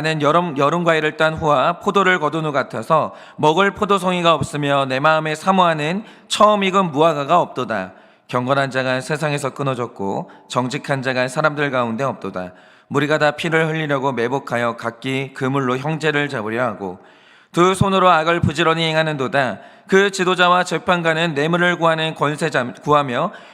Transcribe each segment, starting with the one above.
나는 여름 과일을 딴 후와 포도를 거둔 후 같아서 먹을 포도송이가 없으며 내 마음에 사모하는 처음 익은 무화과가 없도다. 경건한 자가 세상에서 끊어졌고 정직한 자가 사람들 가운데 없도다. 무리가 다 피를 흘리려고 매복하여 각기 그물로 형제를 잡으려 하고 두 손으로 악을 부지런히 행하는도다. 그 지도자와 재판관은 뇌물을 구하며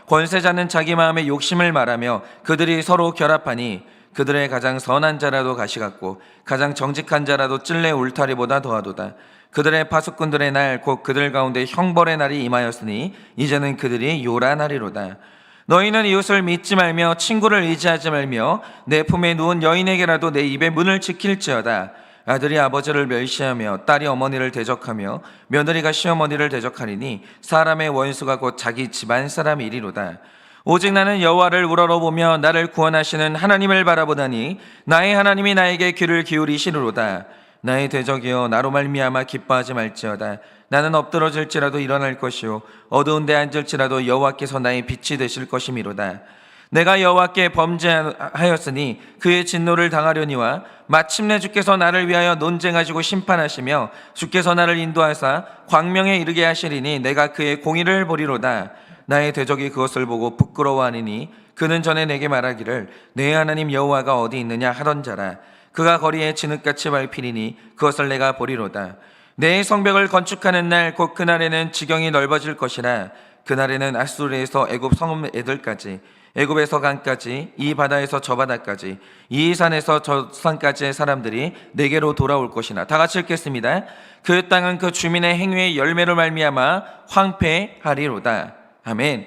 권세자는 자기 마음의 욕심을 말하며 그들이 서로 결합하니 그들의 가장 선한 자라도 가시 같고 가장 정직한 자라도 찔레 울타리보다 더하도다. 그들의 파수꾼들의 날 곧 그들 가운데 형벌의 날이 임하였으니 이제는 그들이 요란하리로다. 너희는 이웃을 믿지 말며 친구를 의지하지 말며 내 품에 누운 여인에게라도 내 입의 문을 지킬지어다. 아들이 아버지를 멸시하며 딸이 어머니를 대적하며 며느리가 시어머니를 대적하리니 사람의 원수가 곧 자기 집안 사람이리로다. 오직 나는 여호와를 우러러보며 나를 구원하시는 하나님을 바라보다니 나의 하나님이 나에게 귀를 기울이시리로다. 나의 대적이여 나로 말미암아 기뻐하지 말지어다. 나는 엎드러질지라도 일어날 것이요 어두운 데 앉을지라도 여호와께서 나의 빛이 되실 것이미로다. 내가 여호와께 범죄하였으니 그의 진노를 당하려니와 마침내 주께서 나를 위하여 논쟁하시고 심판하시며 주께서 나를 인도하사 광명에 이르게 하시리니 내가 그의 공의를 보리로다. 나의 대적이 그것을 보고 부끄러워하니니 그는 전에 내게 말하기를 내 하나님 여호와가 어디 있느냐 하던 자라. 그가 거리에 진흙같이 밟히리니 그것을 내가 보리로다. 내 성벽을 건축하는 날 곧 그날에는 지경이 넓어질 것이라. 그날에는 아수르에서 애굽 성읍 애들까지 애굽에서 강까지 이 바다에서 저 바다까지 이 산에서 저 산까지의 사람들이 내게로 돌아올 것이나. 다 같이 읽겠습니다. 그 땅은 그 주민의 행위의 열매로 말미암아 황폐하리로다. 아멘.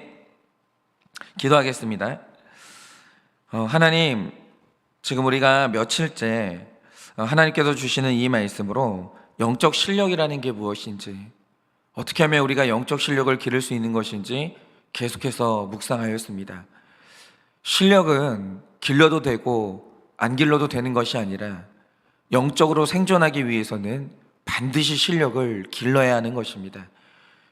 기도하겠습니다. 하나님, 지금 우리가 며칠째 하나님께서 주시는 이 말씀으로 영적 실력이라는 게 무엇인지, 어떻게 하면 우리가 영적 실력을 기를 수 있는 것인지 계속해서 묵상하였습니다. 실력은 길러도 되고 안 길러도 되는 것이 아니라 영적으로 생존하기 위해서는 반드시 실력을 길러야 하는 것입니다.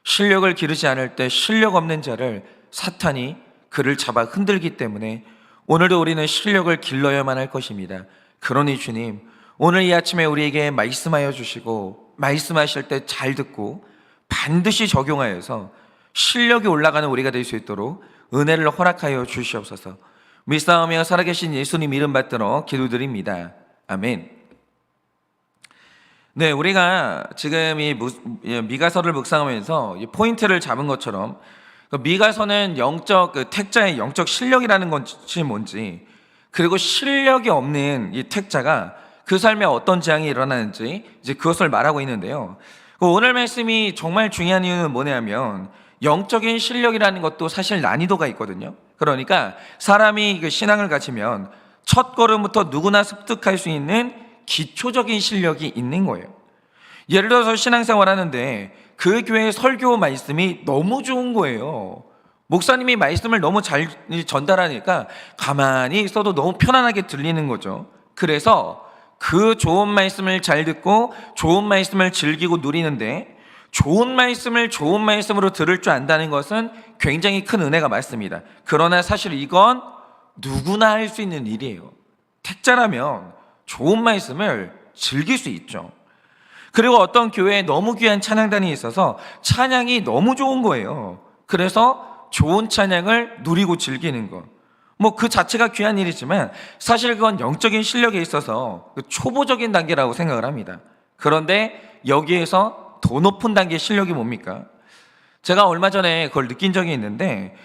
실력을 기르지 않을 때 실력 없는 자를 사탄이 그를 잡아 흔들기 때문에 오늘도 우리는 실력을 길러야만 할 것입니다. 그러니 주님, 오늘 이 아침에 우리에게 말씀하여 주시고 말씀하실 때 잘 듣고 반드시 적용하여서 실력이 올라가는 우리가 될 수 있도록 은혜를 허락하여 주시옵소서. 믿사오며 살아계신 예수님 이름 받들어 기도드립니다. 아멘. 네, 우리가 지금 이 미가서를 묵상하면서 이 포인트를 잡은 것처럼 미가서는 영적 택자의 영적 실력이라는 것이 뭔지, 그리고 실력이 없는 이 택자가 그 삶에 어떤 재앙이 일어나는지 이제 그것을 말하고 있는데요. 오늘 말씀이 정말 중요한 이유는 뭐냐면 영적인 실력이라는 것도 사실 난이도가 있거든요. 그러니까 사람이 신앙을 가지면 첫 걸음부터 누구나 습득할 수 있는 기초적인 실력이 있는 거예요. 예를 들어서 신앙생활 하는데 그 교회의 설교 말씀이 너무 좋은 거예요. 목사님이 말씀을 너무 잘 전달하니까 가만히 있어도 너무 편안하게 들리는 거죠. 그래서 그 좋은 말씀을 잘 듣고 좋은 말씀을 즐기고 누리는데, 좋은 말씀을 좋은 말씀으로 들을 줄 안다는 것은 굉장히 큰 은혜가 맞습니다. 그러나 사실 이건 누구나 할 수 있는 일이에요. 택자라면 좋은 말씀을 즐길 수 있죠. 그리고 어떤 교회에 너무 귀한 찬양단이 있어서 찬양이 너무 좋은 거예요. 그래서 좋은 찬양을 누리고 즐기는 것, 그 자체가 귀한 일이지만 사실 그건 영적인 실력에 있어서 초보적인 단계라고 생각을 합니다. 그런데 여기에서 더 높은 단계의 실력이 뭡니까? 제가 얼마 전에 그걸 느낀 적이 있는데,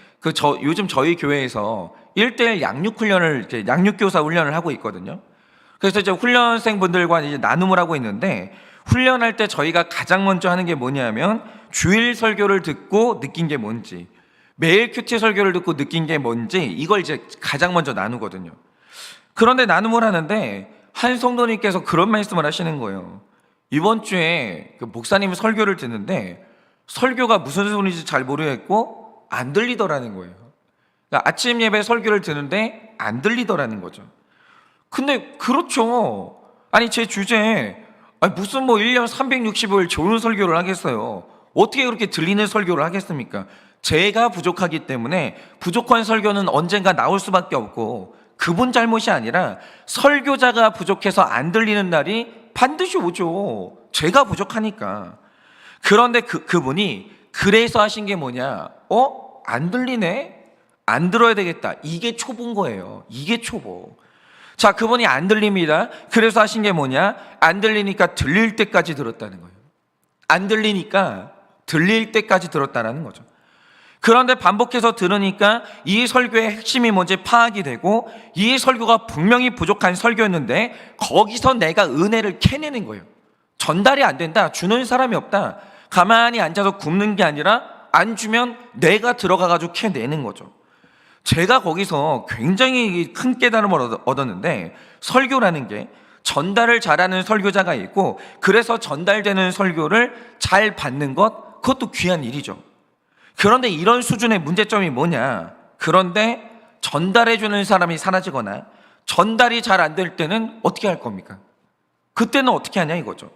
요즘 저희 교회에서 1:1 양육교사 훈련을 하고 있거든요. 그래서 이제 훈련생분들과 이제 나눔을 하고 있는데, 훈련할 때 저희가 가장 먼저 하는 게 뭐냐면 주일 설교를 듣고 느낀 게 뭔지, 매일 큐티 설교를 듣고 느낀 게 뭔지, 이걸 이제 가장 먼저 나누거든요. 그런데 나눔을 하는데 한 성도님께서 그런 말씀을 하시는 거예요. 이번 주에 목사님 설교를 듣는데 설교가 무슨 소리인지 잘 모르겠고 안 들리더라는 거예요. 그러니까 아침 예배 설교를 듣는데 안 들리더라는 거죠. 근데 그렇죠. 아니 제 주제에 무슨 1년 365일 좋은 설교를 하겠어요. 어떻게 그렇게 들리는 설교를 하겠습니까? 제가 부족하기 때문에 부족한 설교는 언젠가 나올 수밖에 없고, 그분 잘못이 아니라 설교자가 부족해서 안 들리는 날이 반드시 오죠. 제가 부족하니까. 그런데 그분이 그래서 하신 게 뭐냐? 안 들리네? 안 들어야 되겠다. 이게 초보인 거예요. 이게 초보. 자, 그분이 안 들립니다. 그래서 하신 게 뭐냐? 안 들리니까 들릴 때까지 들었다는 거예요. 안 들리니까 들릴 때까지 들었다는 거죠. 그런데 반복해서 들으니까 이 설교의 핵심이 뭔지 파악이 되고 이 설교가 분명히 부족한 설교였는데 거기서 내가 은혜를 캐내는 거예요. 전달이 안 된다. 주는 사람이 없다. 가만히 앉아서 굽는 게 아니라 안 주면 내가 들어가가지고 캐내는 거죠. 제가 거기서 굉장히 큰 깨달음을 얻었는데 설교라는 게 전달을 잘하는 설교자가 있고 그래서 전달되는 설교를 잘 받는 것, 그것도 귀한 일이죠. 그런데 이런 수준의 문제점이 뭐냐? 그런데 전달해주는 사람이 사라지거나 전달이 잘 안 될 때는 어떻게 할 겁니까? 그때는 어떻게 하냐 이거죠.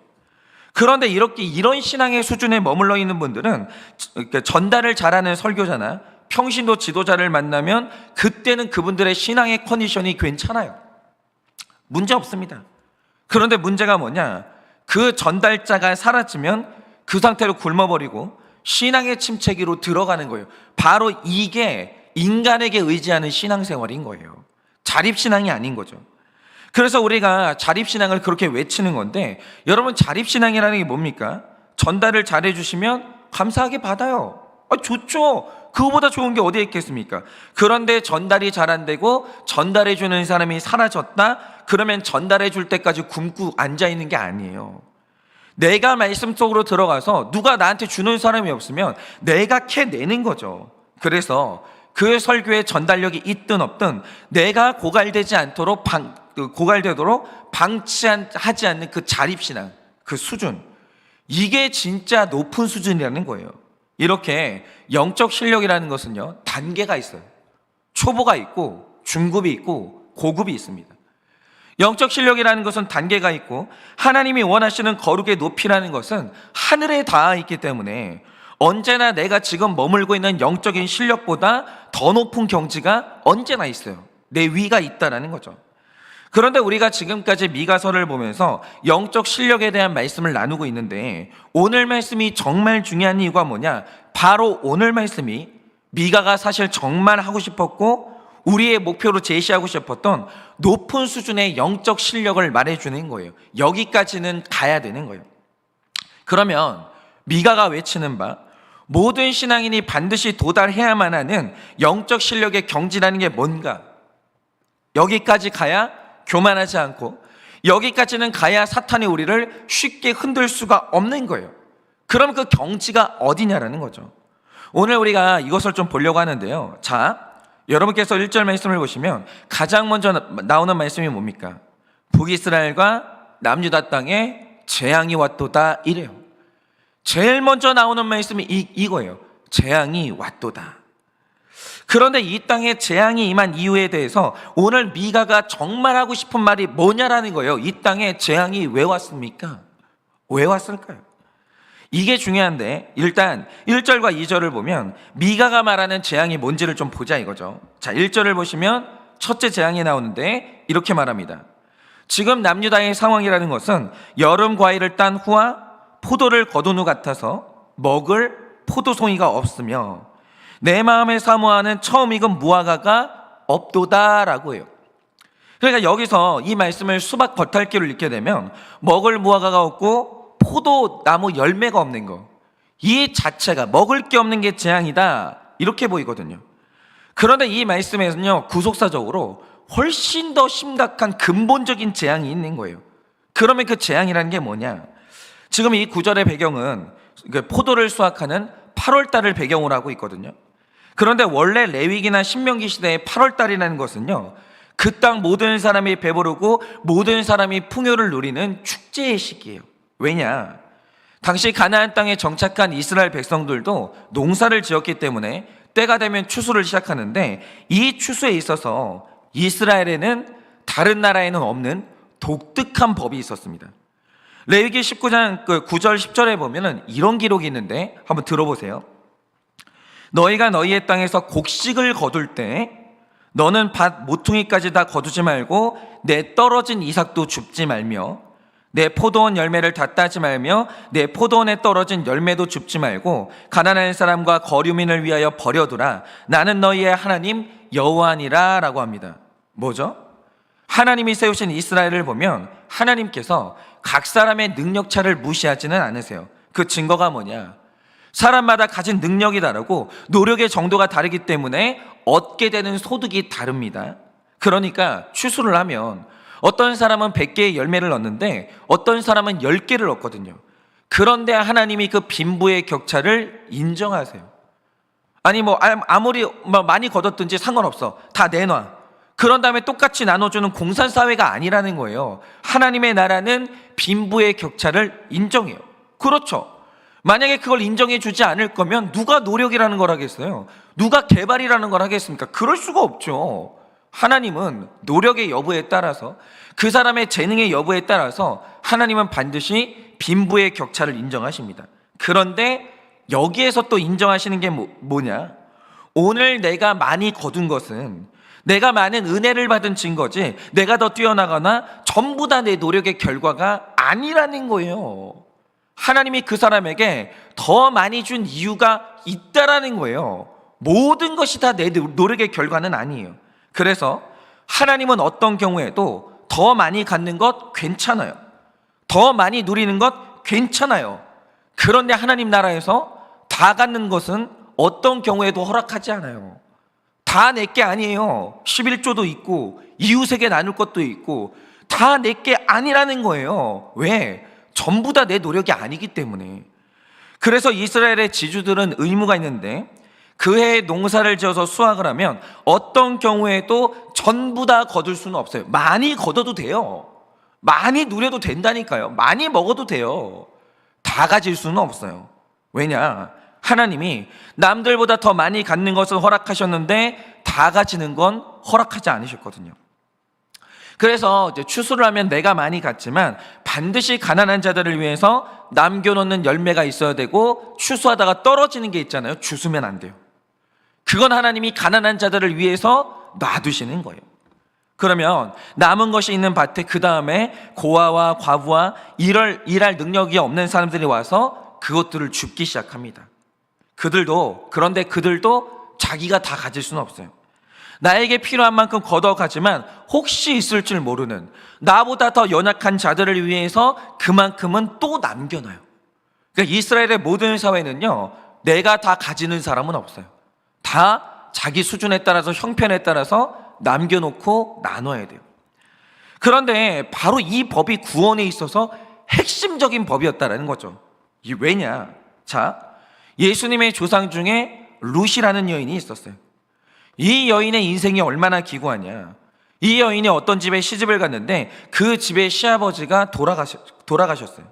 그런데 이런 신앙의 수준에 머물러 있는 분들은 전달을 잘하는 설교자나 평신도 지도자를 만나면 그때는 그분들의 신앙의 컨디션이 괜찮아요. 문제 없습니다. 그런데 문제가 뭐냐? 그 전달자가 사라지면 그 상태로 굶어버리고 신앙의 침체기로 들어가는 거예요. 바로 이게 인간에게 의지하는 신앙생활인 거예요. 자립신앙이 아닌 거죠. 그래서 우리가 자립신앙을 그렇게 외치는 건데 여러분 자립신앙이라는 게 뭡니까? 전달을 잘해주시면 감사하게 받아요. 좋죠. 그거보다 좋은 게 어디에 있겠습니까? 그런데 전달이 잘 안 되고 전달해주는 사람이 사라졌다? 그러면 전달해줄 때까지 굶고 앉아있는 게 아니에요. 내가 말씀 속으로 들어가서 누가 나한테 주는 사람이 없으면 내가 캐내는 거죠. 그래서 그 설교의 전달력이 있든 없든 내가 고갈되도록 방치하지 않는 그 자립신앙, 그 수준, 이게 진짜 높은 수준이라는 거예요. 이렇게 영적 실력이라는 것은요, 단계가 있어요. 초보가 있고 중급이 있고 고급이 있습니다. 영적 실력이라는 것은 단계가 있고 하나님이 원하시는 거룩의 높이라는 것은 하늘에 닿아 있기 때문에 언제나 내가 지금 머물고 있는 영적인 실력보다 더 높은 경지가 언제나 있어요. 내 위가 있다라는 거죠. 그런데 우리가 지금까지 미가서를 보면서 영적 실력에 대한 말씀을 나누고 있는데 오늘 말씀이 정말 중요한 이유가 뭐냐? 바로 오늘 말씀이 미가가 사실 정말 하고 싶었고 우리의 목표로 제시하고 싶었던 높은 수준의 영적 실력을 말해주는 거예요. 여기까지는 가야 되는 거예요. 그러면 미가가 외치는 바 모든 신앙인이 반드시 도달해야만 하는 영적 실력의 경지라는 게 뭔가? 여기까지 가야 교만하지 않고 여기까지는 가야 사탄이 우리를 쉽게 흔들 수가 없는 거예요. 그럼 그 경지가 어디냐라는 거죠. 오늘 우리가 이것을 좀 보려고 하는데요. 자, 여러분께서 1절 말씀을 보시면 가장 먼저 나오는 말씀이 뭡니까? 북이스라엘과 남유다 땅에 재앙이 왔도다 이래요. 제일 먼저 나오는 말씀이 이거예요. 재앙이 왔도다. 그런데 이 땅에 재앙이 임한 이유에 대해서 오늘 미가가 정말 하고 싶은 말이 뭐냐라는 거예요. 이 땅에 재앙이 왜 왔습니까? 왜 왔을까요? 이게 중요한데 일단 1절과 2절을 보면 미가가 말하는 재앙이 뭔지를 좀 보자 이거죠. 자, 1절을 보시면 첫째 재앙이 나오는데 이렇게 말합니다. 지금 남유다의 상황이라는 것은 여름 과일을 딴 후와 포도를 거둔 후 같아서 먹을 포도송이가 없으며 내 마음에 사모하는 처음 익은 무화과가 없도다라고 해요. 그러니까 여기서 이 말씀을 수박 겉핥기로 읽게 되면 먹을 무화과가 없고 포도나무 열매가 없는 거, 이 자체가 먹을 게 없는 게 재앙이다 이렇게 보이거든요. 그런데 이 말씀에서는요 구속사적으로 훨씬 더 심각한 근본적인 재앙이 있는 거예요. 그러면 그 재앙이라는 게 뭐냐? 지금 이 구절의 배경은 포도를 수확하는 8월달을 배경으로 하고 있거든요. 그런데 원래 레위기나 신명기 시대의 8월달이라는 것은요 그 땅 모든 사람이 배부르고 모든 사람이 풍요를 누리는 축제의 시기예요. 왜냐? 당시 가나안 땅에 정착한 이스라엘 백성들도 농사를 지었기 때문에 때가 되면 추수를 시작하는데 이 추수에 있어서 이스라엘에는 다른 나라에는 없는 독특한 법이 있었습니다. 레위기 19장 9절 10절에 보면은 이런 기록이 있는데 한번 들어보세요. 너희가 너희의 땅에서 곡식을 거둘 때 너는 밭 모퉁이까지 다 거두지 말고 내 떨어진 이삭도 줍지 말며 내 포도원 열매를 다 따지 말며 내 포도원에 떨어진 열매도 줍지 말고 가난한 사람과 거류민을 위하여 버려두라. 나는 너희의 하나님 여호와니라 라고 합니다. 뭐죠? 하나님이 세우신 이스라엘을 보면 하나님께서 각 사람의 능력차를 무시하지는 않으세요. 그 증거가 뭐냐? 사람마다 가진 능력이 다르고 노력의 정도가 다르기 때문에 얻게 되는 소득이 다릅니다. 그러니까 추수를 하면 어떤 사람은 100개의 열매를 얻는데 어떤 사람은 10개를 얻거든요. 그런데 하나님이 그 빈부의 격차를 인정하세요. 아니 아무리 많이 거뒀든지 상관없어. 다 내놔. 그런 다음에 똑같이 나눠주는 공산사회가 아니라는 거예요. 하나님의 나라는 빈부의 격차를 인정해요. 그렇죠. 만약에 그걸 인정해 주지 않을 거면 누가 노력이라는 걸 하겠어요? 누가 개발이라는 걸 하겠습니까? 그럴 수가 없죠. 하나님은 노력의 여부에 따라서 그 사람의 재능의 여부에 따라서 하나님은 반드시 빈부의 격차를 인정하십니다. 그런데 여기에서 또 인정하시는 게 뭐냐? 오늘 내가 많이 거둔 것은 내가 많은 은혜를 받은 증거지 내가 더 뛰어나거나 전부 다 내 노력의 결과가 아니라는 거예요. 하나님이 그 사람에게 더 많이 준 이유가 있다라는 거예요. 모든 것이 다 내 노력의 결과는 아니에요. 그래서 하나님은 어떤 경우에도 더 많이 갖는 것 괜찮아요. 더 많이 누리는 것 괜찮아요. 그런데 하나님 나라에서 다 갖는 것은 어떤 경우에도 허락하지 않아요. 다 내게 아니에요. 11조도 있고 이웃에게 나눌 것도 있고 다 내게 아니라는 거예요. 왜? 전부 다 내 노력이 아니기 때문에. 그래서 이스라엘의 지주들은 의무가 있는데 그 해에 농사를 지어서 수확을 하면 어떤 경우에도 전부 다 거둘 수는 없어요. 많이 거둬도 돼요. 많이 누려도 된다니까요. 많이 먹어도 돼요. 다 가질 수는 없어요. 왜냐? 하나님이 남들보다 더 많이 갖는 것을 허락하셨는데 다 가지는 건 허락하지 않으셨거든요. 그래서 이제 추수를 하면 내가 많이 갖지만 반드시 가난한 자들을 위해서 남겨놓는 열매가 있어야 되고 추수하다가 떨어지는 게 있잖아요. 주스면 안 돼요. 그건 하나님이 가난한 자들을 위해서 놔두시는 거예요. 그러면 남은 것이 있는 밭에 그 다음에 고아와 과부와 일할 능력이 없는 사람들이 와서 그것들을 줍기 시작합니다. 그런데 그들도 자기가 다 가질 수는 없어요. 나에게 필요한 만큼 걷어가지만 혹시 있을 줄 모르는 나보다 더 연약한 자들을 위해서 그만큼은 또 남겨놔요. 그러니까 이스라엘의 모든 사회는요, 내가 다 가지는 사람은 없어요. 다 자기 수준에 따라서 형편에 따라서 남겨놓고 나눠야 돼요. 그런데 바로 이 법이 구원에 있어서 핵심적인 법이었다는 거죠. 이게 왜냐? 자, 예수님의 조상 중에 룻이라는 여인이 있었어요. 이 여인의 인생이 얼마나 기구하냐. 이 여인이 어떤 집에 시집을 갔는데 그 집의 시아버지가 돌아가셨어요.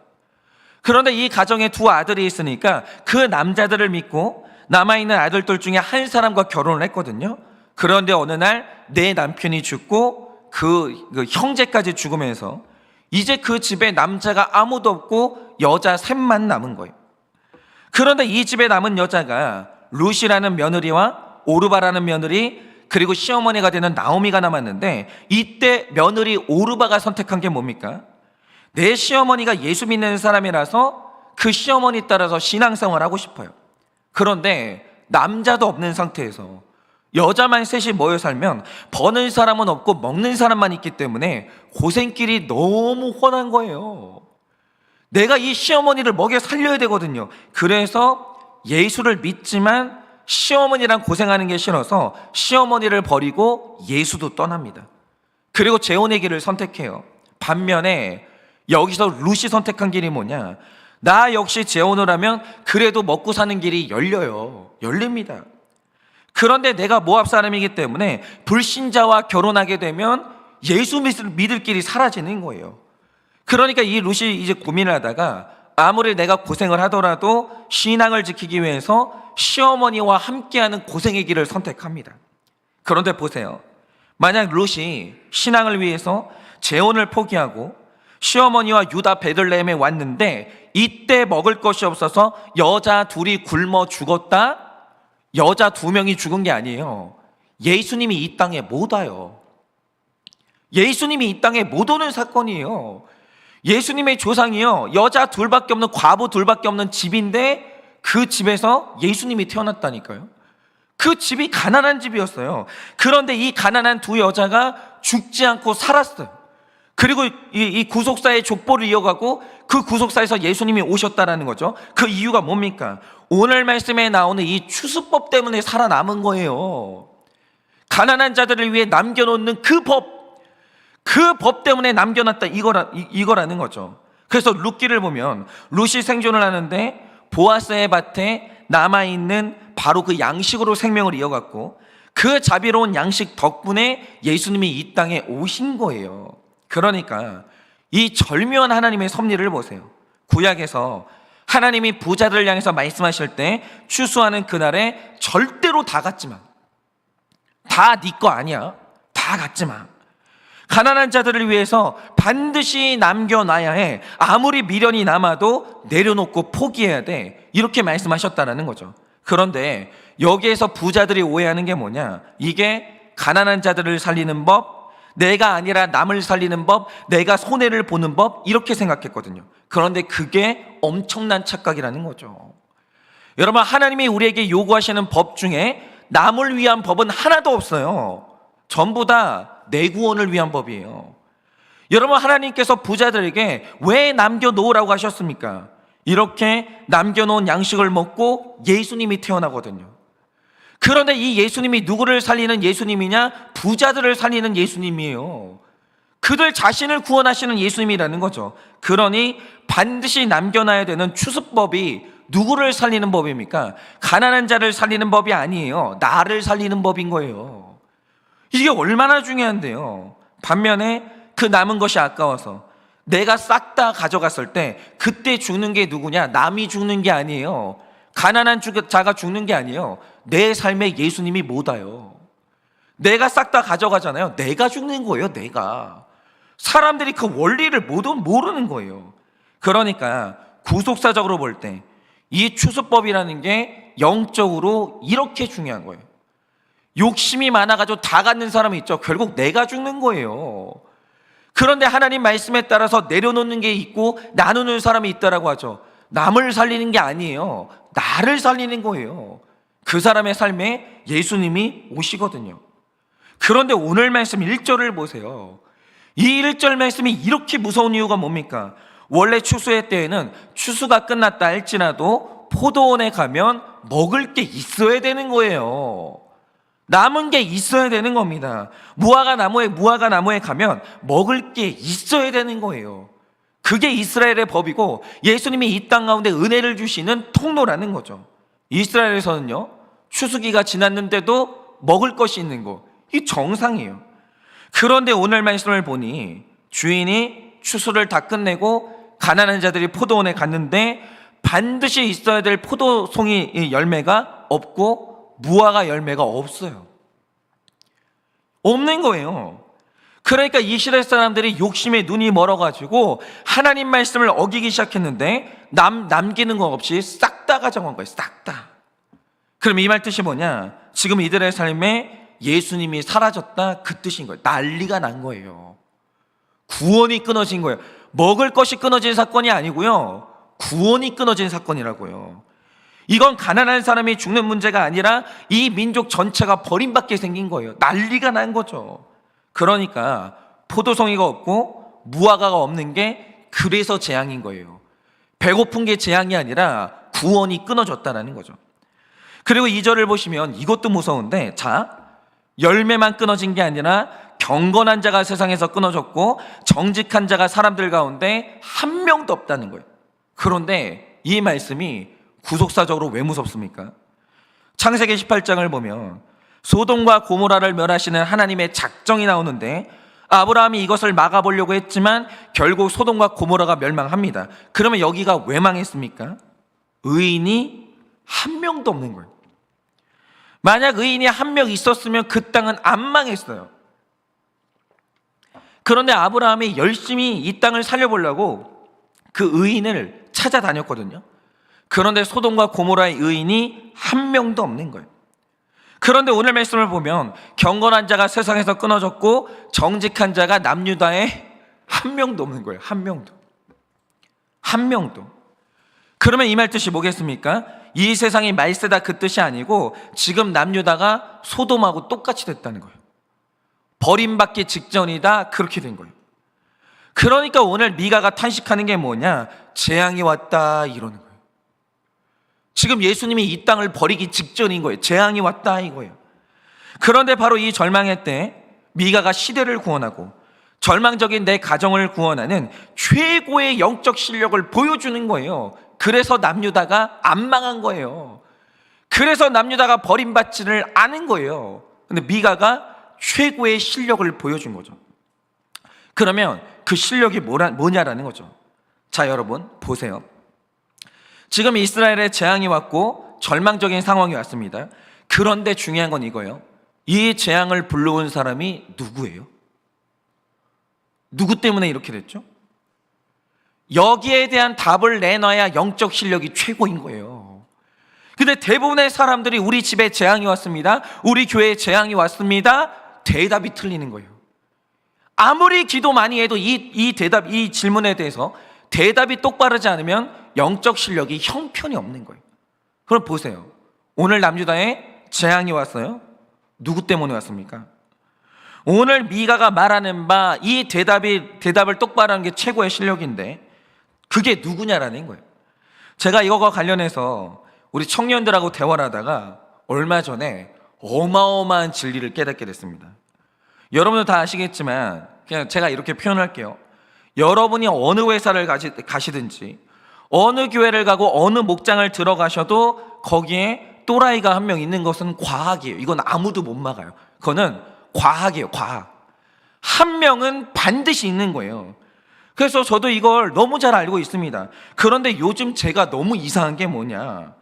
그런데 이 가정에 두 아들이 있으니까 그 남자들을 믿고 남아있는 아들들 중에 한 사람과 결혼을 했거든요. 그런데 어느 날 내 남편이 죽고 그 형제까지 죽으면서 이제 그 집에 남자가 아무도 없고 여자 셋만 남은 거예요. 그런데 이 집에 남은 여자가 룻이라는 며느리와 오르바라는 며느리 그리고 시어머니가 되는 나오미가 남았는데 이때 며느리 오르바가 선택한 게 뭡니까? 내 시어머니가 예수 믿는 사람이라서 그 시어머니 따라서 신앙생활을 하고 싶어요. 그런데 남자도 없는 상태에서 여자만 셋이 모여 살면 버는 사람은 없고 먹는 사람만 있기 때문에 고생길이 너무 훤한 거예요. 내가 이 시어머니를 먹여 살려야 되거든요. 그래서 예수를 믿지만 시어머니랑 고생하는 게 싫어서 시어머니를 버리고 예수도 떠납니다. 그리고 재혼의 길을 선택해요. 반면에 여기서 룻이 선택한 길이 뭐냐? 나 역시 재혼을 하면 그래도 먹고 사는 길이 열립니다. 그런데 내가 모압 사람이기 때문에 불신자와 결혼하게 되면 예수 믿을 길이 사라지는 거예요. 그러니까 이 룻이 이제 고민을 하다가 아무리 내가 고생을 하더라도 신앙을 지키기 위해서 시어머니와 함께하는 고생의 길을 선택합니다. 그런데 보세요. 만약 룻이 신앙을 위해서 재혼을 포기하고 시어머니와 유다 베들레헴에 왔는데 이때 먹을 것이 없어서 여자 둘이 굶어 죽었다? 여자 2명이 죽은 게 아니에요. 예수님이 이 땅에 못 와요. 예수님이 이 땅에 못 오는 사건이에요. 예수님의 조상이요, 여자 둘밖에 없는, 과부 둘밖에 없는 집인데 그 집에서 예수님이 태어났다니까요. 그 집이 가난한 집이었어요. 그런데 이 가난한 두 여자가 죽지 않고 살았어요. 그리고 이 구속사의 족보를 이어가고 그 구속사에서 예수님이 오셨다라는 거죠. 그 이유가 뭡니까? 오늘 말씀에 나오는 이 추수법 때문에 살아남은 거예요. 가난한 자들을 위해 남겨놓는 그 법 때문에 남겨놨다, 이거라는 거죠. 그래서 룻기를 보면 룻이 생존을 하는데 보아스의 밭에 남아있는 바로 그 양식으로 생명을 이어갔고, 그 자비로운 양식 덕분에 예수님이 이 땅에 오신 거예요. 그러니까 이 절묘한 하나님의 섭리를 보세요. 구약에서 하나님이 부자들을 향해서 말씀하실 때 추수하는 그날에 절대로 다 갖지 마, 다 네 거 아니야, 다 갖지 마, 가난한 자들을 위해서 반드시 남겨놔야 해, 아무리 미련이 남아도 내려놓고 포기해야 돼, 이렇게 말씀하셨다는 거죠. 그런데 여기에서 부자들이 오해하는 게 뭐냐, 이게 가난한 자들을 살리는 법, 내가 아니라 남을 살리는 법, 내가 손해를 보는 법, 이렇게 생각했거든요. 그런데 그게 엄청난 착각이라는 거죠. 여러분, 하나님이 우리에게 요구하시는 법 중에 남을 위한 법은 하나도 없어요. 전부 다 내 구원을 위한 법이에요. 여러분, 하나님께서 부자들에게 왜 남겨놓으라고 하셨습니까? 이렇게 남겨놓은 양식을 먹고 예수님이 태어나거든요. 그런데 이 예수님이 누구를 살리는 예수님이냐? 부자들을 살리는 예수님이에요. 그들 자신을 구원하시는 예수님이라는 거죠. 그러니 반드시 남겨놔야 되는 추수법이 누구를 살리는 법입니까? 가난한 자를 살리는 법이 아니에요. 나를 살리는 법인 거예요. 이게 얼마나 중요한데요. 반면에 그 남은 것이 아까워서 내가 싹 다 가져갔을 때 그때 죽는 게 누구냐? 남이 죽는 게 아니에요. 가난한 자가 죽는 게 아니에요. 내 삶에 예수님이 못 와요. 내가 싹 다 가져가잖아요. 내가 죽는 거예요. 내가. 사람들이 그 원리를 모르는 거예요. 그러니까 구속사적으로 볼 때 이 추수법이라는 게 영적으로 이렇게 중요한 거예요. 욕심이 많아가지고 다 갖는 사람이 있죠. 결국 내가 죽는 거예요. 그런데 하나님 말씀에 따라서 내려놓는 게 있고 나누는 사람이 있다라고 하죠. 남을 살리는 게 아니에요. 나를 살리는 거예요. 그 사람의 삶에 예수님이 오시거든요. 그런데 오늘 말씀 1절을 보세요. 이 1절 말씀이 이렇게 무서운 이유가 뭡니까? 원래 추수의 때에는 추수가 끝났다 할지라도 포도원에 가면 먹을 게 있어야 되는 거예요. 남은 게 있어야 되는 겁니다. 무화과 나무에 가면 먹을 게 있어야 되는 거예요. 그게 이스라엘의 법이고 예수님이 이 땅 가운데 은혜를 주시는 통로라는 거죠. 이스라엘에서는요, 추수기가 지났는데도 먹을 것이 있는 거, 이 정상이에요. 그런데 오늘 말씀을 보니 주인이 추수를 다 끝내고 가난한 자들이 포도원에 갔는데 반드시 있어야 될 포도송이 열매가 없고 무화과 열매가 없어요. 없는 거예요. 그러니까 이 시대 사람들이 욕심에 눈이 멀어가지고 하나님 말씀을 어기기 시작했는데 남기는 거 없이 싹 다 가져간 거예요. 싹 다. 그럼 이 말 뜻이 뭐냐? 지금 이들의 삶에 예수님이 사라졌다, 그 뜻인 거예요. 난리가 난 거예요. 구원이 끊어진 거예요. 먹을 것이 끊어진 사건이 아니고요, 구원이 끊어진 사건이라고요. 이건 가난한 사람이 죽는 문제가 아니라 이 민족 전체가 버림받게 생긴 거예요. 난리가 난 거죠. 그러니까 포도송이가 없고 무화과가 없는 게 그래서 재앙인 거예요. 배고픈 게 재앙이 아니라 구원이 끊어졌다는 거죠. 그리고 2절을 보시면 이것도 무서운데, 자, 열매만 끊어진 게 아니라 경건한 자가 세상에서 끊어졌고 정직한 자가 사람들 가운데 한 명도 없다는 거예요. 그런데 이 말씀이 구속사적으로 왜 무섭습니까? 창세기 18장을 보면 소돔과 고모라를 멸하시는 하나님의 작정이 나오는데 아브라함이 이것을 막아보려고 했지만 결국 소돔과 고모라가 멸망합니다. 그러면 여기가 왜 망했습니까? 의인이 한 명도 없는 거예요. 만약 의인이 한 명 있었으면 그 땅은 안 망했어요. 그런데 아브라함이 열심히 이 땅을 살려보려고 그 의인을 찾아다녔거든요. 그런데 소돔과 고모라의 의인이 한 명도 없는 거예요. 그런데 오늘 말씀을 보면 경건한 자가 세상에서 끊어졌고 정직한 자가 남유다에 한 명도 없는 거예요. 한 명도. 한 명도. 그러면 이 말 뜻이 뭐겠습니까? 이 세상이 말세다 그 뜻이 아니고 지금 남유다가 소돔하고 똑같이 됐다는 거예요. 버림받기 직전이다, 그렇게 된 거예요. 그러니까 오늘 미가가 탄식하는 게 뭐냐? 재앙이 왔다 이러는 거예요. 지금 예수님이 이 땅을 버리기 직전인 거예요. 재앙이 왔다 이거예요. 그런데 바로 이 절망의 때 미가가 시대를 구원하고 절망적인 내 가정을 구원하는 최고의 영적 실력을 보여주는 거예요. 그래서 남유다가 안 망한 거예요. 그래서 남유다가 버림받지를 않은 거예요. 근데 미가가 최고의 실력을 보여준 거죠. 그러면 그 실력이 뭐냐라는 거죠. 자, 여러분 보세요. 지금 이스라엘에 재앙이 왔고 절망적인 상황이 왔습니다. 그런데 중요한 건 이거예요. 이 재앙을 불러온 사람이 누구예요? 누구 때문에 이렇게 됐죠? 여기에 대한 답을 내놔야 영적 실력이 최고인 거예요. 근데 대부분의 사람들이 우리 집에 재앙이 왔습니다, 우리 교회에 재앙이 왔습니다, 대답이 틀리는 거예요. 아무리 기도 많이 해도 이 질문에 대해서 대답이 똑바르지 않으면 영적 실력이 형편이 없는 거예요. 그럼 보세요. 오늘 남유다에 재앙이 왔어요. 누구 때문에 왔습니까? 오늘 미가가 말하는 바 이 대답을 똑바로 하는 게 최고의 실력인데 그게 누구냐라는 거예요. 제가 이거와 관련해서 우리 청년들하고 대화를 하다가 얼마 전에 어마어마한 진리를 깨닫게 됐습니다. 여러분도 다 아시겠지만 그냥 제가 이렇게 표현할게요. 여러분이 어느 회사를 가시든지 어느 교회를 가고 어느 목장을 들어가셔도 거기에 또라이가 한 명 있는 것은 과학이에요. 이건 아무도 못 막아요. 그거는 과학이에요. 과학. 한 명은 반드시 있는 거예요. 그래서 저도 이걸 너무 잘 알고 있습니다. 그런데 요즘 제가 너무 이상한 게 뭐냐,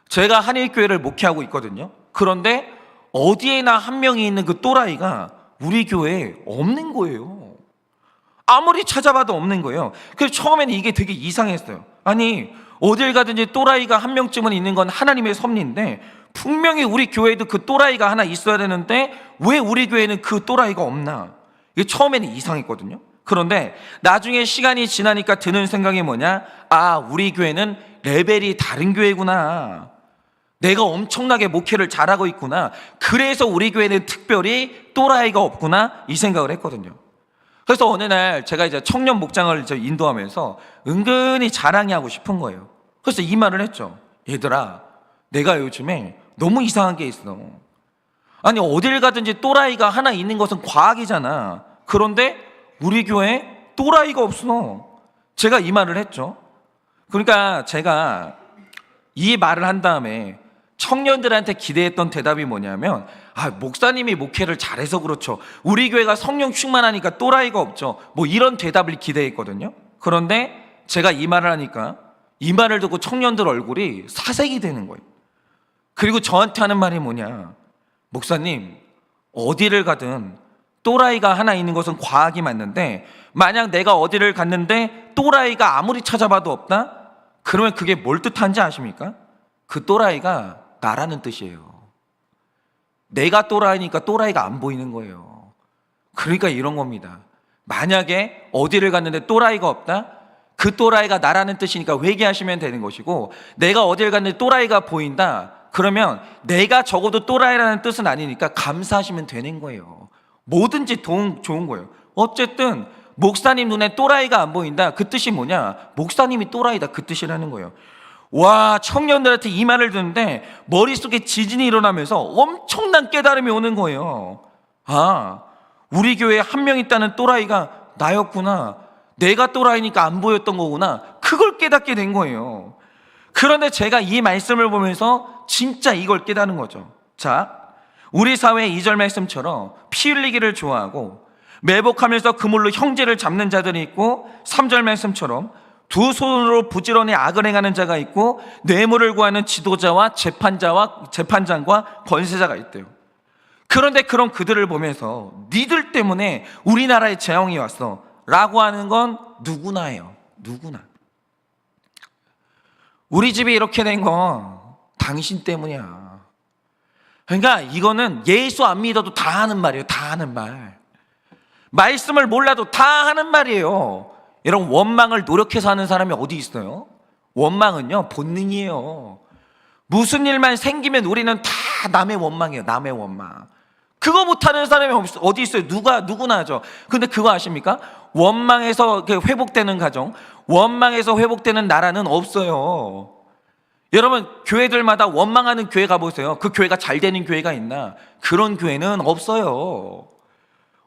제가 한일교회를 목회하고 있거든요. 그런데 어디에나 한 명이 있는 그 또라이가 우리 교회에 없는 거예요. 아무리 찾아봐도 없는 거예요. 그래서 처음에는 이게 되게 이상했어요. 아니 어딜 가든지 또라이가 한 명쯤은 있는 건 하나님의 섭리인데 분명히 우리 교회에도 그 또라이가 하나 있어야 되는데 왜 우리 교회는 그 또라이가 없나? 이게 처음에는 이상했거든요. 그런데 나중에 시간이 지나니까 드는 생각이 뭐냐? 아, 우리 교회는 레벨이 다른 교회구나. 내가 엄청나게 목회를 잘하고 있구나. 그래서 우리 교회는 특별히 또라이가 없구나, 이 생각을 했거든요. 그래서 어느 날 제가 이제 청년 목장을 인도하면서 은근히 자랑하고 싶은 거예요. 그래서 이 말을 했죠. 얘들아, 내가 요즘에 너무 이상한 게 있어. 아니 어딜 가든지 또라이가 하나 있는 것은 과학이잖아. 그런데 우리 교회에 또라이가 없어. 제가 이 말을 했죠. 그러니까 제가 이 말을 한 다음에 청년들한테 기대했던 대답이 뭐냐면, 아, 목사님이 목회를 잘해서 그렇죠, 우리 교회가 성령 충만하니까 또라이가 없죠, 뭐 이런 대답을 기대했거든요. 그런데 제가 이 말을 하니까 이 말을 듣고 청년들 얼굴이 사색이 되는 거예요. 그리고 저한테 하는 말이 뭐냐, 목사님 어디를 가든 또라이가 하나 있는 것은 과학이 맞는데 만약 내가 어디를 갔는데 또라이가 아무리 찾아봐도 없다? 그러면 그게 뭘 뜻한지 아십니까? 그 또라이가 나라는 뜻이에요. 내가 또라이니까 또라이가 안 보이는 거예요. 그러니까 이런 겁니다. 만약에 어디를 갔는데 또라이가 없다? 그 또라이가 나라는 뜻이니까 회개하시면 되는 것이고, 내가 어디를 갔는데 또라이가 보인다? 그러면 내가 적어도 또라이라는 뜻은 아니니까 감사하시면 되는 거예요. 뭐든지 좋은 거예요. 어쨌든 목사님 눈에 또라이가 안 보인다, 그 뜻이 뭐냐? 목사님이 또라이다, 그 뜻이라는 거예요. 와, 청년들한테 이 말을 듣는데 머릿속에 지진이 일어나면서 엄청난 깨달음이 오는 거예요. 아, 우리 교회에 한 명 있다는 또라이가 나였구나. 내가 또라이니까 안 보였던 거구나. 그걸 깨닫게 된 거예요. 그런데 제가 이 말씀을 보면서 진짜 이걸 깨닫는 거죠. 자, 우리 사회의 2절 말씀처럼 피 흘리기를 좋아하고 매복하면서 그물로 형제를 잡는 자들이 있고, 3절 말씀처럼 두 손으로 부지런히 악을 행하는 자가 있고, 뇌물을 구하는 지도자와 재판장과 권세자가 있대요. 그런데 그런 그들을 보면서 니들 때문에 우리나라에 재앙이 왔어 라고 하는 건 누구나예요. 누구나. 우리 집이 이렇게 된 건 당신 때문이야. 그러니까 이거는 예수 안 믿어도 다 하는 말이에요. 다 하는 말. 말씀을 몰라도 다 하는 말이에요. 여러분, 원망을 노력해서 하는 사람이 어디 있어요? 원망은요, 본능이에요. 무슨 일만 생기면 우리는 다 남의 원망이에요. 남의 원망. 그거 못하는 사람이 어디 있어요? 누구나 하죠. 근데 그거 아십니까? 원망에서 회복되는 가정, 원망에서 회복되는 나라는 없어요. 여러분, 교회들마다 원망하는 교회 가보세요. 그 교회가 잘 되는 교회가 있나? 그런 교회는 없어요.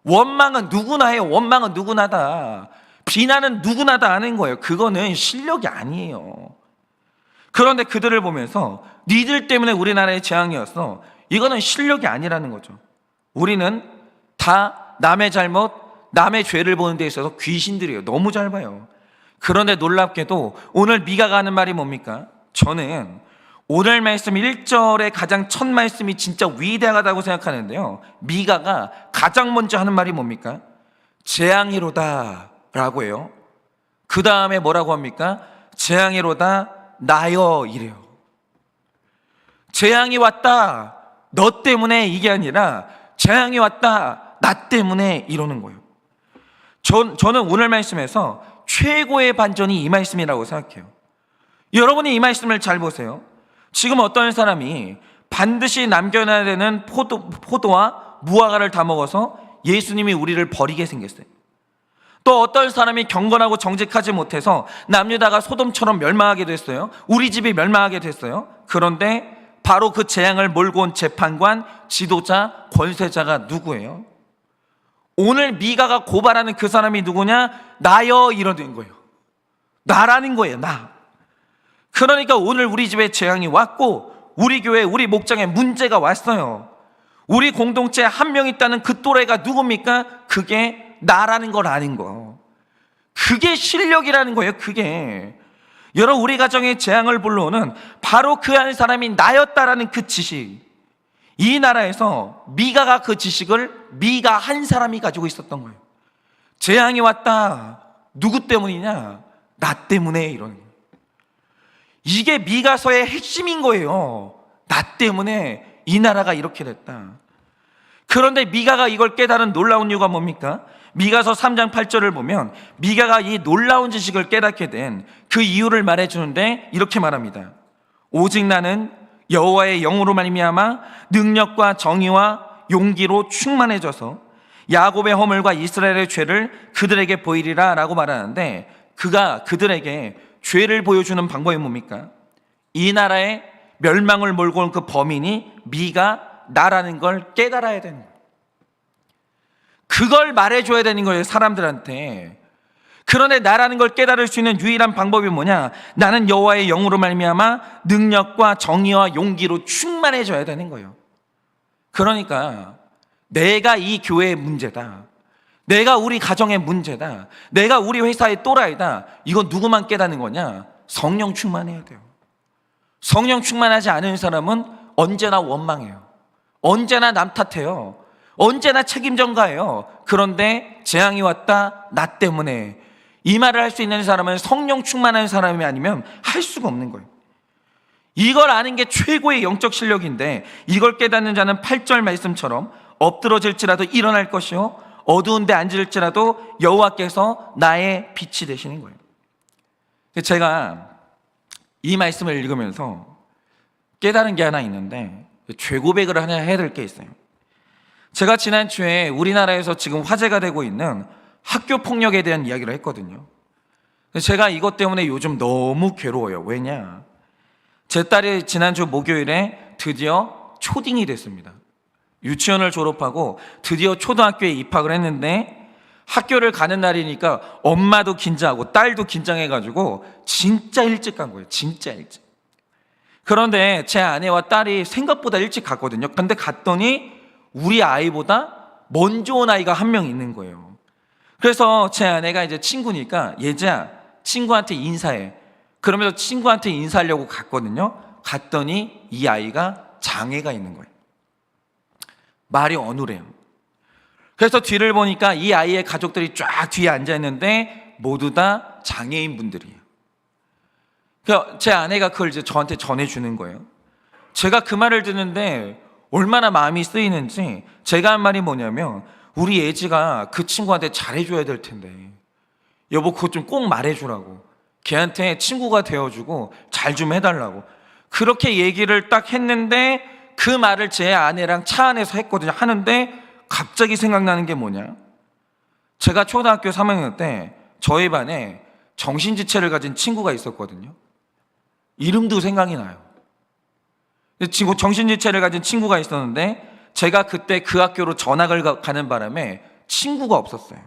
원망은 누구나 해요. 원망은 누구나다. 비난은 누구나다 하는 거예요. 그거는 실력이 아니에요. 그런데 그들을 보면서 니들 때문에 우리나라의 재앙이었어. 이거는 실력이 아니라는 거죠. 우리는 다 남의 잘못, 남의 죄를 보는 데 있어서 귀신들이에요. 너무 잘 봐요. 그런데 놀랍게도 오늘 미가가 하는 말이 뭡니까? 저는 오늘 말씀 1절의 가장 첫 말씀이 진짜 위대하다고 생각하는데요, 미가가 가장 먼저 하는 말이 뭡니까? 재앙이로다 라고 해요. 그 다음에 뭐라고 합니까? 재앙이로다 나여 이래요. 재앙이 왔다 너 때문에 이게 아니라 재앙이 왔다 나 때문에 이러는 거예요. 저는 오늘 말씀에서 최고의 반전이 이 말씀이라고 생각해요. 여러분이 이 말씀을 잘 보세요. 지금 어떤 사람이 반드시 남겨놔야 되는 포도와 무화과를 다 먹어서 예수님이 우리를 버리게 생겼어요. 또 어떤 사람이 경건하고 정직하지 못해서 남유다가 소돔처럼 멸망하게 됐어요. 우리 집이 멸망하게 됐어요. 그런데 바로 그 재앙을 몰고 온 재판관, 지도자, 권세자가 누구예요? 오늘 미가가 고발하는 그 사람이 누구냐? 나여 이러는 거예요. 나라는 거예요. 나. 그러니까 오늘 우리 집에 재앙이 왔고 우리 교회, 우리 목장에 문제가 왔어요. 우리 공동체에 한 명 있다는 그 또래가 누굽니까? 그게 나라는 걸 아는 거. 그게 실력이라는 거예요. 그게. 여러분, 우리 가정의 재앙을 불러오는 바로 그 한 사람이 나였다라는 그 지식. 이 나라에서 미가가 그 지식을 미가 한 사람이 가지고 있었던 거예요. 재앙이 왔다. 누구 때문이냐? 나 때문에 이러는 거예요. 이게 미가서의 핵심인 거예요. 나 때문에 이 나라가 이렇게 됐다. 그런데 미가가 이걸 깨달은 놀라운 이유가 뭡니까? 미가서 3장 8절을 보면 미가가 이 놀라운 지식을 깨닫게 된 그 이유를 말해주는데 이렇게 말합니다. 오직 나는 여호와의 영으로 말미암아 능력과 정의와 용기로 충만해져서 야곱의 허물과 이스라엘의 죄를 그들에게 보이리라 라고 말하는데, 그가 그들에게 죄를 보여주는 방법이 뭡니까? 이 나라의 멸망을 몰고 온 그 범인이 미가 나라는 걸 깨달아야 되는 거예요. 그걸 말해줘야 되는 거예요, 사람들한테. 그런데 나라는 걸 깨달을 수 있는 유일한 방법이 뭐냐? 나는 여호와의 영으로 말미암아 능력과 정의와 용기로 충만해져야 되는 거예요. 그러니까 내가 이 교회의 문제다, 내가 우리 가정의 문제다, 내가 우리 회사의 또라이다, 이건 누구만 깨닫는 거냐? 성령 충만해야 돼요. 성령 충만하지 않은 사람은 언제나 원망해요. 언제나 남 탓해요. 언제나 책임 전가해요. 그런데 재앙이 왔다 나 때문에, 이 말을 할 수 있는 사람은 성령 충만한 사람이 아니면 할 수가 없는 거예요. 이걸 아는 게 최고의 영적 실력인데, 이걸 깨닫는 자는 8절 말씀처럼 엎드러질지라도 일어날 것이요 어두운 데 앉을지라도 여호와께서 나의 빛이 되시는 거예요. 제가 이 말씀을 읽으면서 깨달은 게 하나 있는데, 죄고백을 하나 해야 될 게 있어요. 제가 지난주에 우리나라에서 지금 화제가 되고 있는 학교 폭력에 대한 이야기를 했거든요. 제가 이것 때문에 요즘 너무 괴로워요. 왜냐? 제 딸이 지난주 목요일에 드디어 초딩이 됐습니다. 유치원을 졸업하고 드디어 초등학교에 입학을 했는데, 학교를 가는 날이니까 엄마도 긴장하고 딸도 긴장해가지고 진짜 일찍 간 거예요. 진짜 일찍. 그런데 제 아내와 딸이 생각보다 일찍 갔거든요. 근데 갔더니 우리 아이보다 먼저 온 아이가 한 명 있는 거예요. 그래서 제 아내가 이제 친구니까 예지야, 친구한테 인사해. 그러면서 친구한테 인사하려고 갔거든요. 갔더니 이 아이가 장애가 있는 거예요. 말이 어눌해요. 그래서 뒤를 보니까 이 아이의 가족들이 쫙 뒤에 앉아 있는데 모두 다 장애인 분들이에요. 제 아내가 그걸 이제 저한테 전해주는 거예요. 제가 그 말을 듣는데 얼마나 마음이 쓰이는지 제가 한 말이 뭐냐면, 우리 예지가 그 친구한테 잘해줘야 될 텐데 여보 그거 좀 꼭 말해주라고, 걔한테 친구가 되어주고 잘 좀 해달라고 그렇게 얘기를 딱 했는데, 그 말을 제 아내랑 차 안에서 했거든요. 하는데 갑자기 생각나는 게 뭐냐, 제가 초등학교 3학년 때 저희 반에 정신지체를 가진 친구가 있었거든요. 이름도 생각이 나요. 정신지체를 가진 친구가 있었는데 제가 그때 그 학교로 전학을 가는 바람에 친구가 없었어요.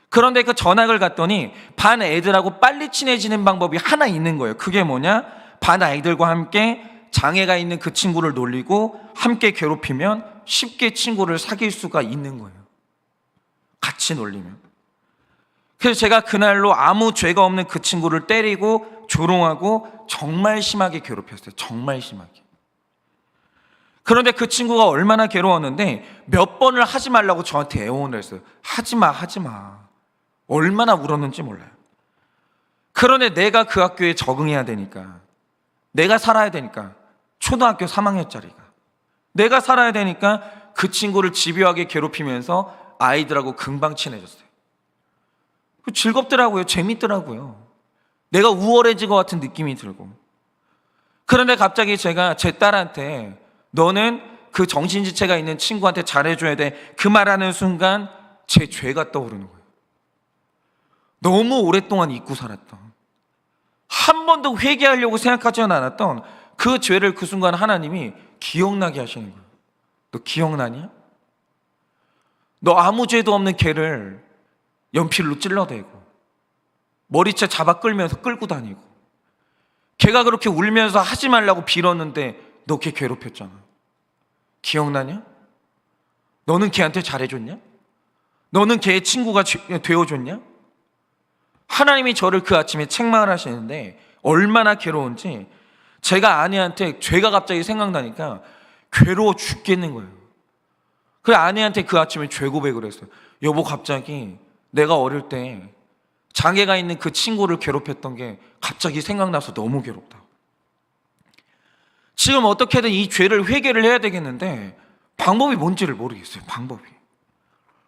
그런데 그 전학을 갔더니 반 애들하고 빨리 친해지는 방법이 하나 있는 거예요. 그게 뭐냐, 반 아이들과 함께 장애가 있는 그 친구를 놀리고 함께 괴롭히면 쉽게 친구를 사귈 수가 있는 거예요. 같이 놀리면. 그래서 제가 그날로 아무 죄가 없는 그 친구를 때리고 조롱하고 정말 심하게 괴롭혔어요. 정말 심하게. 그런데 그 친구가 얼마나 괴로웠는데 몇 번을 하지 말라고 저한테 애원을 했어요. 하지마 하지마. 얼마나 울었는지 몰라요. 그런데 내가 그 학교에 적응해야 되니까, 내가 살아야 되니까, 초등학교 3학년짜리가 내가 살아야 되니까 그 친구를 집요하게 괴롭히면서 아이들하고 금방 친해졌어요. 즐겁더라고요. 재밌더라고요. 내가 우월해진 것 같은 느낌이 들고. 그런데 갑자기 제가 제 딸한테 너는 그 정신지체가 있는 친구한테 잘해줘야 돼, 그 말하는 순간 제 죄가 떠오르는 거예요. 너무 오랫동안 잊고 살았던, 한 번도 회개하려고 생각하지는 않았던 그 죄를 그 순간 하나님이 기억나게 하시는 거예요. 너 기억나냐? 너 아무 죄도 없는 걔를 연필로 찔러대고 머리채 잡아 끌면서 끌고 다니고, 걔가 그렇게 울면서 하지 말라고 빌었는데 너 걔 괴롭혔잖아. 기억나냐? 너는 걔한테 잘해줬냐? 너는 걔의 친구가 되어줬냐? 하나님이 저를 그 아침에 책망을 하시는데 얼마나 괴로운지, 제가 아내한테 죄가 갑자기 생각나니까 괴로워 죽겠는 거예요. 그래 아내한테 그 아침에 죄 고백을 했어요. 여보 갑자기 내가 어릴 때 장애가 있는 그 친구를 괴롭혔던 게 갑자기 생각나서 너무 괴롭다. 지금 어떻게든 이 죄를 회개를 해야 되겠는데 방법이 뭔지를 모르겠어요. 방법이.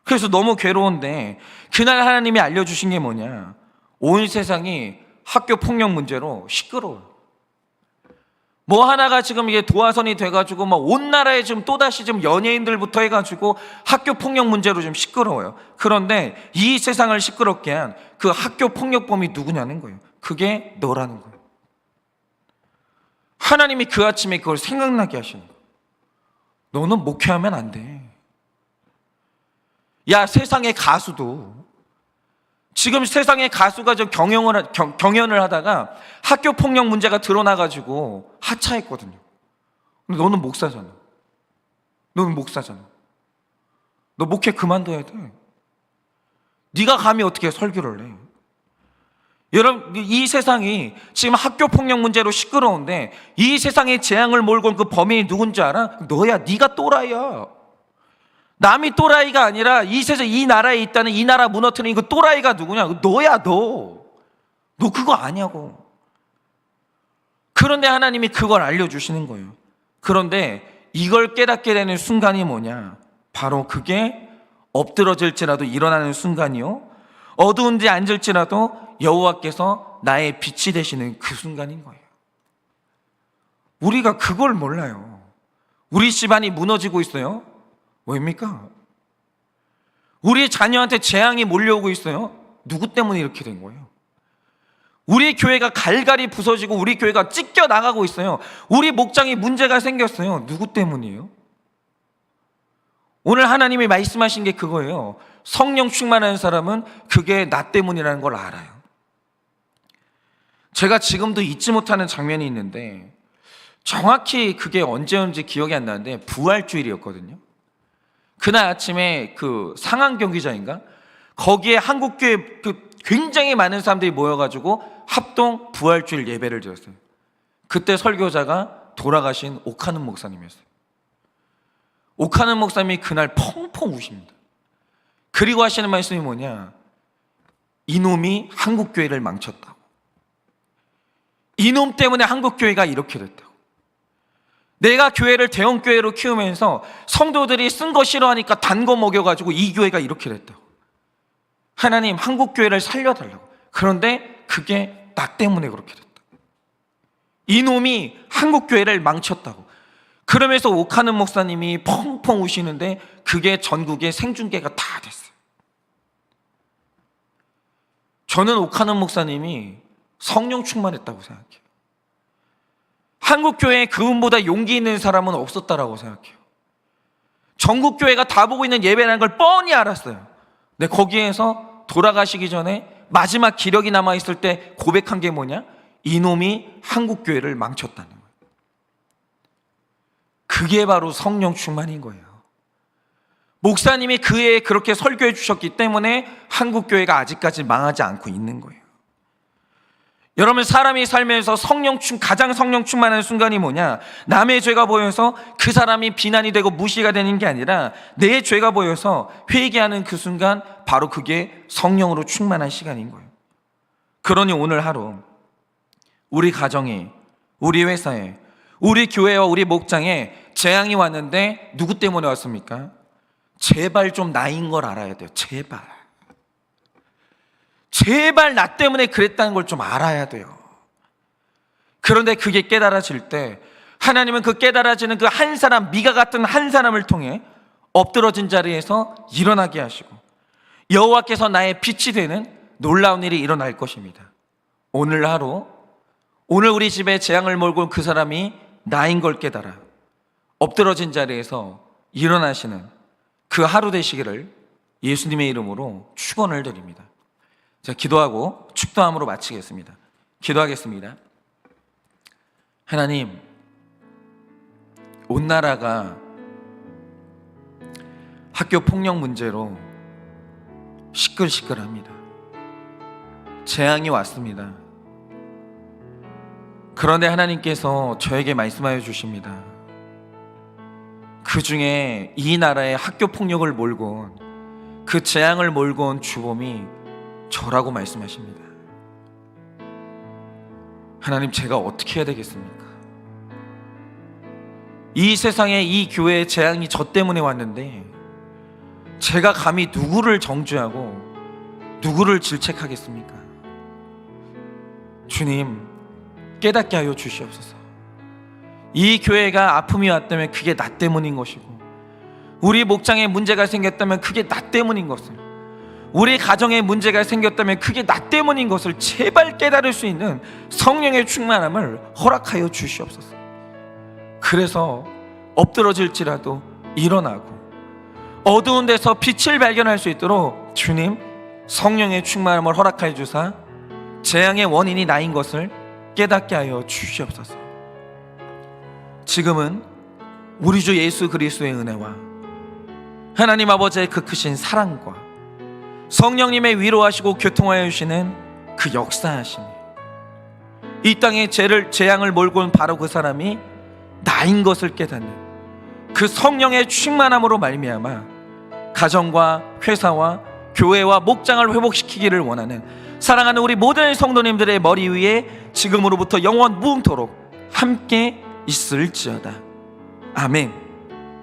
그래서 너무 괴로운데 그날 하나님이 알려주신 게 뭐냐, 온 세상이 학교 폭력 문제로 시끄러워요. 뭐 하나가 지금 이게 도화선이 돼가지고 막 온 나라에 지금 또다시 지금 연예인들부터 해가지고 학교 폭력 문제로 좀 시끄러워요. 그런데 이 세상을 시끄럽게 한 그 학교 폭력범이 누구냐는 거예요. 그게 너라는 거예요. 하나님이 그 아침에 그걸 생각나게 하시는 거예요. 너는 목회하면 안 돼. 야, 세상의 가수도, 지금 세상의 가수가 좀 경연을 하다가 학교 폭력 문제가 드러나가지고 하차했거든요. 근데 너는 목사잖아. 너는 목사잖아. 너 목회 그만둬야 돼. 네가 감히 어떻게 설교를 해? 여러분, 이 세상이 지금 학교 폭력 문제로 시끄러운데 이 세상에 재앙을 몰고 온 그 범인이 누군지 알아? 너야. 네가 또라이야. 남이 또라이가 아니라 이 세상, 이 나라에 있다는, 이 나라 무너뜨리는 그 또라이가 누구냐? 너야. 너 그거 아냐고. 그런데 하나님이 그걸 알려주시는 거예요. 그런데 이걸 깨닫게 되는 순간이 뭐냐, 바로 그게 엎드러질지라도 일어나는 순간이요, 어두운데 앉을지라도 여호와께서 나의 빛이 되시는 그 순간인 거예요. 우리가 그걸 몰라요. 우리 집안이 무너지고 있어요. 왜입니까? 우리 자녀한테 재앙이 몰려오고 있어요. 누구 때문에 이렇게 된 거예요? 우리 교회가 갈갈이 부서지고 우리 교회가 찢겨 나가고 있어요. 우리 목장이 문제가 생겼어요. 누구 때문이에요? 오늘 하나님이 말씀하신 게 그거예요. 성령 충만한 사람은 그게 나 때문이라는 걸 알아요. 제가 지금도 잊지 못하는 장면이 있는데, 정확히 그게 언제였는지 기억이 안 나는데 부활주일이었거든요. 그날 아침에 그 상암 경기장인가? 거기에 한국교회 굉장히 많은 사람들이 모여가지고 합동 부활주일 예배를 드렸어요. 그때 설교자가 돌아가신 옥하는 목사님이었어요. 옥하는 목사님이 그날 펑펑 우십니다. 그리고 하시는 말씀이 뭐냐, 이놈이 한국교회를 망쳤다고, 이놈 때문에 한국교회가 이렇게 됐다고. 내가 교회를 대형 교회로 키우면서 성도들이 쓴 거 싫어하니까 단 거 먹여가지고 이 교회가 이렇게 됐다고. 하나님, 한국 교회를 살려달라고. 그런데 그게 나 때문에 그렇게 됐다. 이놈이 한국 교회를 망쳤다고. 그러면서 옥하는 목사님이 펑펑 우시는데 그게 전국에 생중계가 다 됐어요. 저는 옥하는 목사님이 성령 충만했다고 생각해요. 한국 교회에 그분보다 용기 있는 사람은 없었다라고 생각해요. 전국 교회가 다 보고 있는 예배라는 걸 뻔히 알았어요. 근데 거기에서 돌아가시기 전에 마지막 기력이 남아있을 때 고백한 게 뭐냐? 이놈이 한국 교회를 망쳤다는 거예요. 그게 바로 성령 충만인 거예요. 목사님이 그 해에 그렇게 설교해 주셨기 때문에 한국 교회가 아직까지 망하지 않고 있는 거예요. 여러분, 사람이 살면서 가장 성령 충만한 순간이 뭐냐? 남의 죄가 보여서 그 사람이 비난이 되고 무시가 되는 게 아니라 내 죄가 보여서 회개하는 그 순간, 바로 그게 성령으로 충만한 시간인 거예요. 그러니 오늘 하루 우리 가정에, 우리 회사에, 우리 교회와 우리 목장에 재앙이 왔는데 누구 때문에 왔습니까? 제발 좀 나인 걸 알아야 돼요. 제발 나 때문에 그랬다는 걸 좀 알아야 돼요. 그런데 그게 깨달아질 때 하나님은 그 깨달아지는 그 한 사람, 미가 같은 한 사람을 통해 엎드러진 자리에서 일어나게 하시고 여호와께서 나의 빛이 되는 놀라운 일이 일어날 것입니다. 오늘 하루, 오늘 우리 집에 재앙을 몰고 온 그 사람이 나인 걸 깨달아 엎드러진 자리에서 일어나시는 그 하루 되시기를 예수님의 이름으로 축원을 드립니다. 자, 기도하고 축도함으로 마치겠습니다. 기도하겠습니다. 하나님, 온 나라가 학교 폭력 문제로 시끌시끌합니다. 재앙이 왔습니다. 그런데 하나님께서 저에게 말씀하여 주십니다. 그 중에 이 나라의 학교 폭력을 몰고 온, 그 재앙을 몰고 온 주범이 저라고 말씀하십니다. 하나님, 제가 어떻게 해야 되겠습니까? 이 세상에, 이 교회에 재앙이 저 때문에 왔는데 제가 감히 누구를 정죄하고 누구를 질책하겠습니까? 주님, 깨닫게 하여 주시옵소서. 이 교회가 아픔이 왔다면 그게 나 때문인 것이고, 우리 목장에 문제가 생겼다면 그게 나 때문인 것을, 우리 가정에 문제가 생겼다면 그게 나 때문인 것을 제발 깨달을 수 있는 성령의 충만함을 허락하여 주시옵소서. 그래서 엎드러질지라도 일어나고 어두운 데서 빛을 발견할 수 있도록 주님, 성령의 충만함을 허락하여 주사 재앙의 원인이 나인 것을 깨닫게 하여 주시옵소서. 지금은 우리 주 예수 그리스도의 은혜와 하나님 아버지의 그 크신 사랑과 성령님의 위로하시고 교통하여 주시는 그 역사하심이, 이 땅에 재앙을 몰고 온 바로 그 사람이 나인 것을 깨닫는 그 성령의 충만함으로 말미암아 가정과 회사와 교회와 목장을 회복시키기를 원하는 사랑하는 우리 모든 성도님들의 머리 위에 지금으로부터 영원 무궁토록 함께 있을지어다. 아멘.